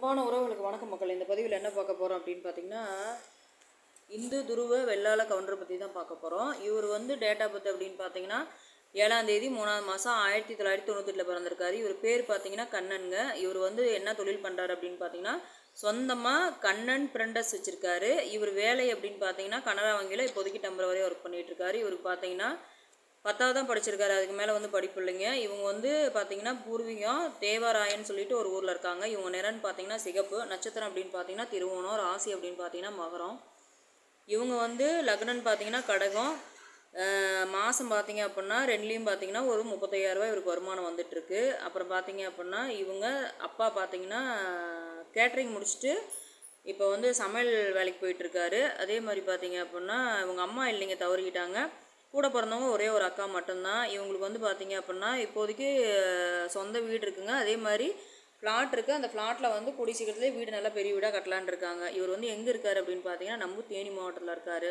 அன்பான உறவுகளுக்கு வணக்கம் மக்கள். இந்த பதிவில் என்ன பார்க்க போகிறோம் அப்படின்னு பார்த்தீங்கன்னா, இந்து துருவ வெள்ளாள கவுண்டரை பற்றி தான் பார்க்க போகிறோம். இவர் வந்து டேட் ஆஃப் பர்த் அப்படின்னு பார்த்தீங்கன்னா 7ஆம் தேதி 3ஆம் மாதம் 1998 பிறந்திருக்காரு. இவர் பேர் பார்த்தீங்கன்னா கண்ணனுங்க. இவர் வந்து என்ன தொழில் பண்ணுறாரு அப்படின்னு பார்த்தீங்கன்னா, சொந்தமாக கண்ணன் பிரிண்டர்ஸ் வச்சுருக்காரு. இவர் வேலை அப்படின்னு பார்த்தீங்கன்னா கனரா வங்கியில் இப்போதைக்கு டெம்பரவரியாக ஒர்க் பண்ணிகிட்ருக்காரு. இவருக்கு பார்த்தீங்கன்னா 10வது தான் படிச்சிருக்காரு. அதுக்கு மேலே வந்து படிப்பு இல்லைங்க. இவங்க வந்து பார்த்தீங்கன்னா பூர்வீகம் தேவராயன்னு சொல்லிட்டு ஒரு ஊரில் இருக்காங்க. இவங்க நிறம்னு பார்த்தீங்கன்னா சிகப்பு, நட்சத்திரம் அப்படின்னு பார்த்தீங்கன்னா திருவோணம், ராசி அப்படின்னு பார்த்தீங்கன்னா மகரம். இவங்க வந்து லக்னன்னு பார்த்தீங்கன்னா கடகம். மாதம் பார்த்தீங்க அப்படின்னா ரெண்டுலேயும் பார்த்தீங்கன்னா ஒரு 35,000 இவருக்கு வருமானம் வந்துட்டுருக்கு. அப்புறம் பார்த்தீங்க அப்படின்னா இவங்க அப்பா பார்த்தீங்கன்னா கேட்ரிங் முடிச்சுட்டு இப்போ வந்து சமையல் வேலைக்கு போயிட்டுருக்காரு. அதே மாதிரி பார்த்தீங்க அப்படின்னா இவங்க அம்மா இல்லைங்க, தவறிக்கிட்டாங்க. கூட பிறந்தவங்க ஒரே ஒரு அக்கா மட்டும்தான். இவங்களுக்கு வந்து பார்த்தீங்க அப்படின்னா இப்போதைக்கு சொந்த வீடு இருக்குங்க. அதே மாதிரி ஃப்ளாட் இருக்குது. அந்த ஃப்ளாட்டில் வந்து கூடிய சீக்கிரத்துலேயே வீடு நல்லா பெரிய வீடாக கட்டலான்னு இருக்காங்க. இவர் வந்து எங்கே இருக்கார் அப்படின்னு பார்த்தீங்கன்னா நம்ம தேனி மாவட்டத்தில் இருக்கார்.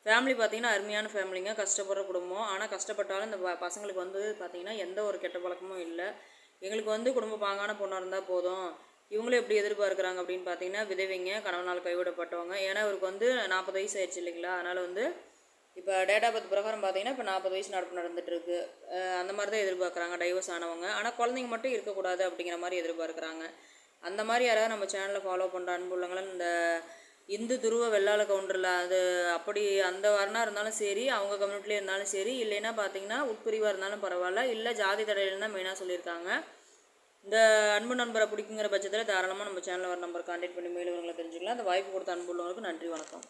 ஃபேமிலி பார்த்தீங்கன்னா அருமையான ஃபேமிலிங்க, கஷ்டப்படுற குடும்பம். ஆனால் கஷ்டப்பட்டாலும் இந்த பசங்களுக்கு வந்து பார்த்தீங்கன்னா எந்த ஒரு கெட்ட பழக்கமும் இல்லை. எங்களுக்கு வந்து குடும்ப பாங்கான பொண்ணாக இருந்தால் போதும். இவங்களும் எப்படி எதிர்பார்க்குறாங்க அப்படின்னு பார்த்தீங்கன்னா விதவைங்க, கணவனால் கைவிடப்பட்டவங்க. ஏன்னா இவருக்கு வந்து 40 வயசு ஆயிடுச்சு இல்லைங்களா. அதனால் வந்து இப்போ டேட் ஆஃப் பர்த் பிரகாரம் பார்த்தீங்கன்னா இப்போ 40 வயசு நடந்துட்டுருக்கு. அந்த மாதிரி தான் எதிர்பார்க்குறாங்க டைவர்ஸ் ஆனவங்க. ஆனால் குழந்தைங்க மட்டும் இருக்கக்கூடாது அப்படிங்கிற மாதிரி எதிர்பார்க்குறாங்க. அந்த மாதிரி யாராவது நம்ம சேனலில் ஃபாலோ பண்ணுற அன்புள்ளங்களும் இந்த இந்து துருவ வெள்ளாள கவுண்டரில் அது அப்படி அந்த வரணாக இருந்தாலும் சரி, அவங்க கம்யூனிட்டிலே இருந்தாலும் சரி, இல்லைன்னா பார்த்தீங்கன்னா உட்பிரிவாக இருந்தாலும் பரவாயில்ல, இல்லை ஜாதி தடையில்னு தான் மெயினாக சொல்லியிருக்காங்க. இந்த அன்பு நண்பரை பிடிக்குங்கிற பட்சத்தில் தாராளமாக நம்ம சேனலில் வர நம்பர் கான்டாக்ட் பண்ணி மேலும் தெரிஞ்சுக்கலாம். அந்த வாய்ப்பு கொடுத்த அன்புள்ளவங்களுக்கு நன்றி, வணக்கம்.